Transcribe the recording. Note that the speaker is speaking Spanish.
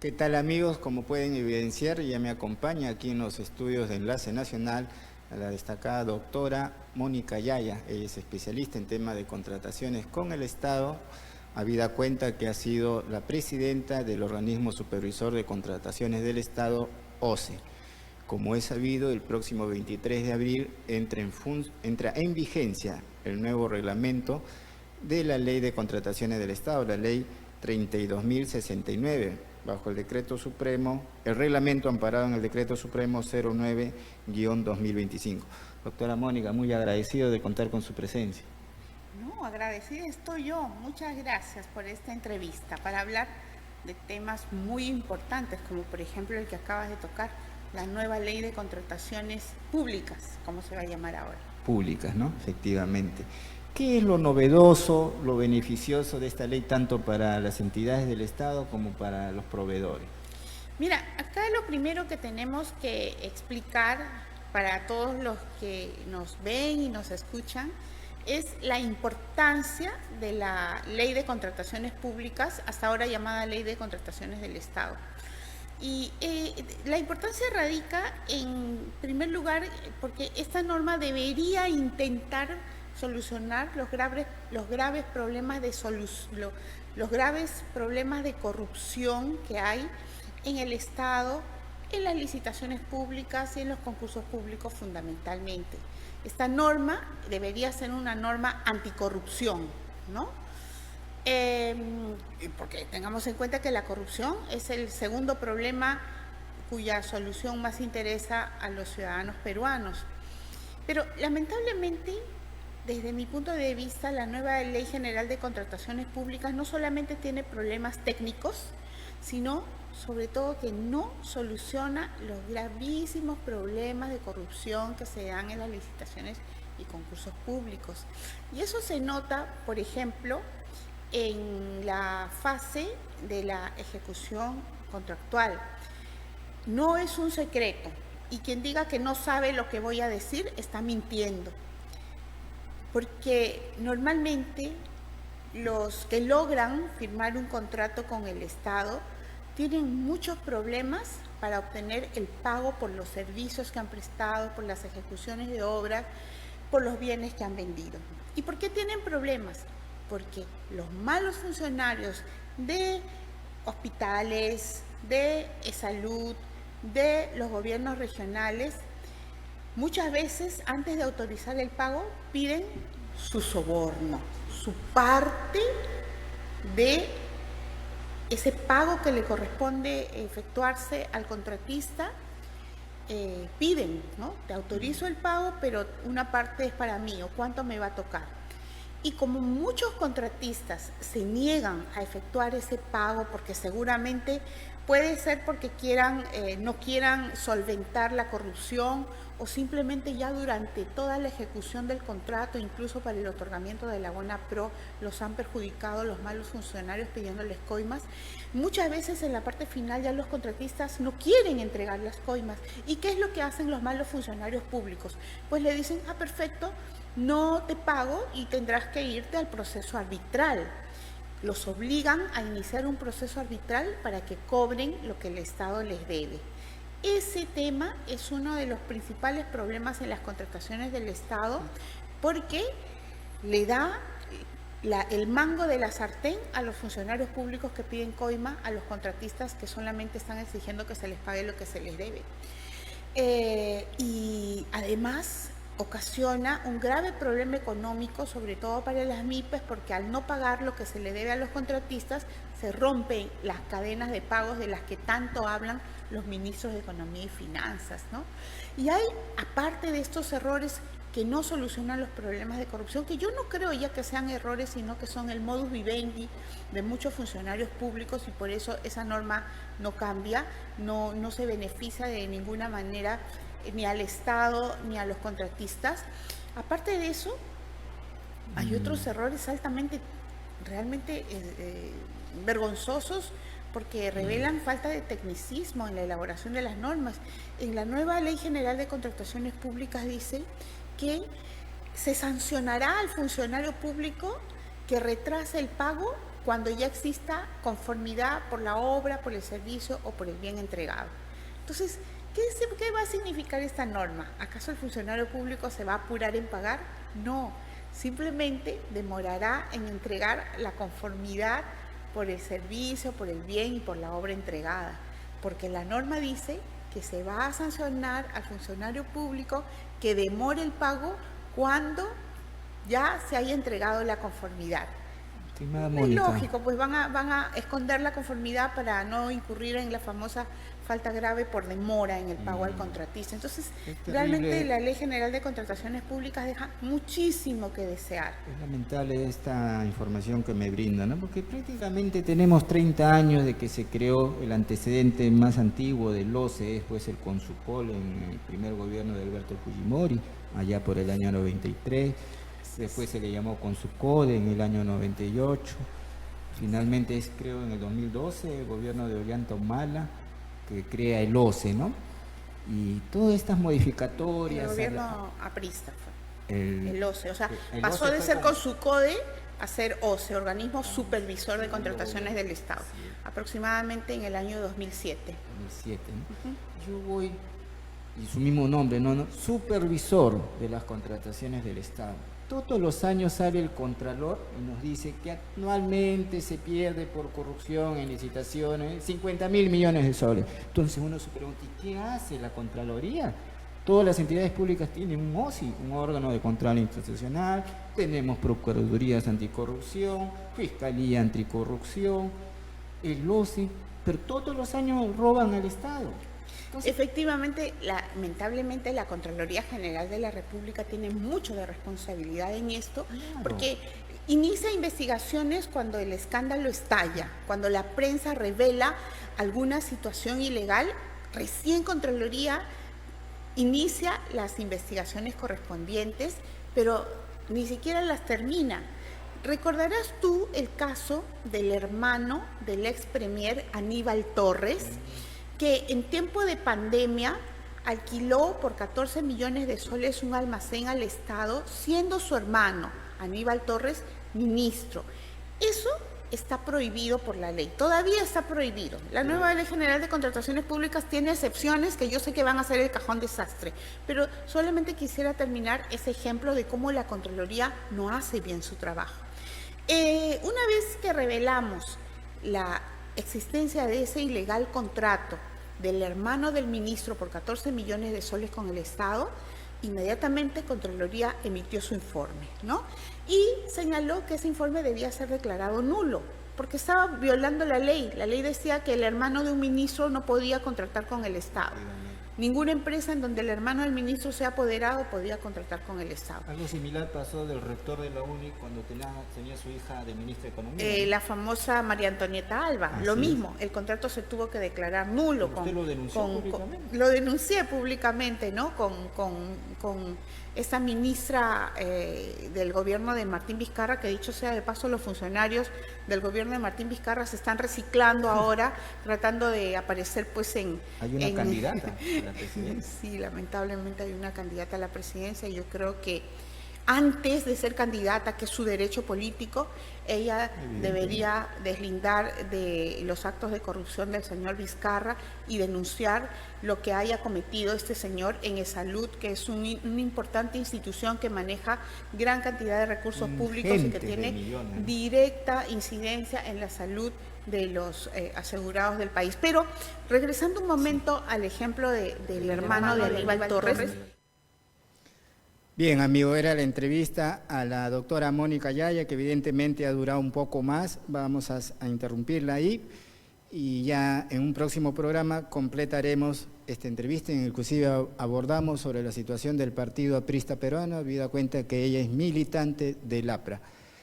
¿Qué tal amigos? Como pueden evidenciar, ya me acompaña aquí en los estudios de Enlace Nacional a la destacada doctora Mónica Yaya. Ella es especialista en temas de contrataciones con el Estado, habida cuenta que ha sido la presidenta del Organismo Supervisor de Contrataciones del Estado, OCE. Como es sabido, el próximo 23 de abril entra en vigencia el nuevo reglamento de la Ley de Contrataciones del Estado, la Ley 32.069, bajo el Decreto Supremo, el reglamento amparado en el Decreto Supremo 09-2025. Doctora Mónica, muy agradecido de contar con su presencia. No, agradecida estoy yo. Muchas gracias por esta entrevista para hablar de temas muy importantes, como por ejemplo el que acabas de tocar, la nueva Ley de Contrataciones Públicas, como se va a llamar ahora. Públicas, ¿no? Efectivamente. ¿Qué es lo novedoso, lo beneficioso de esta ley, tanto para las entidades del Estado como para los proveedores? Mira, acá lo primero que tenemos que explicar para todos los que nos ven y nos escuchan es la importancia de la Ley de Contrataciones Públicas, hasta ahora llamada Ley de Contrataciones del Estado. Y la importancia radica en primer lugar porque esta norma debería intentar solucionar los graves problemas de corrupción que hay en el Estado, en las licitaciones públicas y en los concursos públicos fundamentalmente. Esta norma debería ser una norma anticorrupción, ¿no? Porque tengamos en cuenta que la corrupción es el segundo problema cuya solución más interesa a los ciudadanos peruanos. Pero lamentablemente, desde mi punto de vista, la nueva Ley General de Contrataciones Públicas no solamente tiene problemas técnicos, sino sobre todo que no soluciona los gravísimos problemas de corrupción que se dan en las licitaciones y concursos públicos. Y eso se nota, por ejemplo, en la fase de la ejecución contractual. No es un secreto, y quien diga que no sabe lo que voy a decir está mintiendo, porque normalmente los que logran firmar un contrato con el Estado tienen muchos problemas para obtener el pago por los servicios que han prestado, por las ejecuciones de obras, por los bienes que han vendido. ¿Y por qué tienen problemas? Porque los malos funcionarios de hospitales, de salud, de los gobiernos regionales, muchas veces antes de autorizar el pago piden su soborno, su parte de ese pago que le corresponde efectuarse al contratista. Piden, ¿no? Te autorizo el pago, pero una parte es para mí, o cuánto me va a tocar. Y como muchos contratistas se niegan a efectuar ese pago porque seguramente puede ser porque no quieran solventar la corrupción, o simplemente ya durante toda la ejecución del contrato, incluso para el otorgamiento de la Bona Pro, los han perjudicado los malos funcionarios pidiéndoles coimas. Muchas veces en la parte final ya los contratistas no quieren entregar las coimas. ¿Y qué es lo que hacen los malos funcionarios públicos? Pues le dicen, perfecto, no te pago y tendrás que irte al proceso arbitral. Los obligan a iniciar un proceso arbitral para que cobren lo que el Estado les debe. Ese tema es uno de los principales problemas en las contrataciones del Estado, porque le da el mango de la sartén a los funcionarios públicos que piden coima, a los contratistas que solamente están exigiendo que se les pague lo que se les debe. Y además ocasiona un grave problema económico, sobre todo para las MIPES, porque al no pagar lo que se le debe a los contratistas, se rompen las cadenas de pagos de las que tanto hablan los ministros de Economía y Finanzas, ¿no? Y hay, aparte de estos errores que no solucionan los problemas de corrupción, que yo no creo ya que sean errores, sino que son el modus vivendi de muchos funcionarios públicos, y por eso esa norma no cambia, no se beneficia de ninguna manera ni al Estado ni a los contratistas. Aparte de eso, hay otros errores realmente vergonzosos, porque revelan falta de tecnicismo en la elaboración de las normas. En la nueva Ley General de Contrataciones Públicas dice que se sancionará al funcionario público que retrase el pago cuando ya exista conformidad por la obra, por el servicio o por el bien entregado. Entonces, ¿qué va a significar esta norma? ¿Acaso el funcionario público se va a apurar en pagar? No, simplemente demorará en entregar la conformidad por el servicio, por el bien y por la obra entregada, porque la norma dice que se va a sancionar al funcionario público que demore el pago cuando ya se haya entregado la conformidad. Es lógico, pues van a esconder la conformidad para no incurrir en la famosa falta grave por demora en el pago al contratista. Entonces, realmente la Ley General de Contrataciones Públicas deja muchísimo que desear. Es lamentable esta información que me brinda, ¿no? Porque prácticamente tenemos 30 años de que se creó el antecedente más antiguo del OCE, después el Consucol en el primer gobierno de Alberto Fujimori, allá por el año 93. Después se le llamó Consucode en el año 98. Finalmente es, creo, en el 2012, el gobierno de Ollanta Humala, que crea el OCE, ¿no? Y todas estas modificatorias... El gobierno aprista fue, el OCE. O sea, pasó de ser Consucode a ser OCE, Organismo Supervisor de Contrataciones del Estado, aproximadamente en el año 2007. 2007, ¿no? Yo voy, y su mismo nombre, ¿no? Supervisor de las contrataciones del Estado. Todos los años sale el Contralor y nos dice que anualmente se pierde por corrupción en licitaciones 50.000 millones de soles. Entonces uno se pregunta, ¿y qué hace la Contraloría? Todas las entidades públicas tienen un OSI, un órgano de control institucional, tenemos procuradurías anticorrupción, fiscalía anticorrupción, el OSI, pero todos los años roban al Estado. Entonces, efectivamente, lamentablemente la Contraloría General de la República tiene mucho de responsabilidad en esto, porque inicia investigaciones cuando el escándalo estalla, cuando la prensa revela alguna situación ilegal, recién Contraloría inicia las investigaciones correspondientes, pero ni siquiera las termina. ¿Recordarás tú el caso del hermano del ex premier Aníbal Torres, que en tiempo de pandemia alquiló por 14 millones de soles un almacén al Estado, siendo su hermano, Aníbal Torres, ministro? Eso está prohibido por la ley, todavía está prohibido. La nueva Ley General de Contrataciones Públicas tiene excepciones que yo sé que van a ser el cajón desastre, pero solamente quisiera terminar ese ejemplo de cómo la Contraloría no hace bien su trabajo. Una vez que revelamos la existencia de ese ilegal contrato del hermano del ministro por 14 millones de soles con el Estado, inmediatamente Contraloría emitió su informe, ¿no? Y señaló que ese informe debía ser declarado nulo, porque estaba violando la ley. La ley decía que el hermano de un ministro no podía contratar con el Estado. Ninguna empresa en donde el hermano del ministro sea apoderado podía contratar con el Estado. Algo similar pasó del rector de la UNI cuando tenía su hija de ministra de Economía. La famosa María Antonieta Alba, lo mismo, el contrato se tuvo que declarar nulo. ¿Usted lo denunció públicamente? Lo denuncié públicamente, ¿no? Con esa ministra del gobierno de Martín Vizcarra, que dicho sea de paso, los funcionarios del gobierno de Martín Vizcarra se están reciclando ahora, tratando de aparecer pues en... Hay una candidata a la presidencia. Sí, lamentablemente hay una candidata a la presidencia y yo creo que antes de ser candidata, que es su derecho político, ella debería deslindar de los actos de corrupción del señor Vizcarra y denunciar lo que haya cometido este señor en ESalud, que es una importante institución que maneja gran cantidad de recursos públicos y que tiene directa incidencia en la salud de los asegurados del país. Pero regresando un momento al ejemplo del hermano de Aníbal Torres. Bien, amigo, era la entrevista a la doctora Mónica Yaya, que evidentemente ha durado un poco más. Vamos a interrumpirla ahí y ya en un próximo programa completaremos esta entrevista. Inclusive abordamos sobre la situación del partido aprista peruano, habida cuenta que ella es militante del APRA.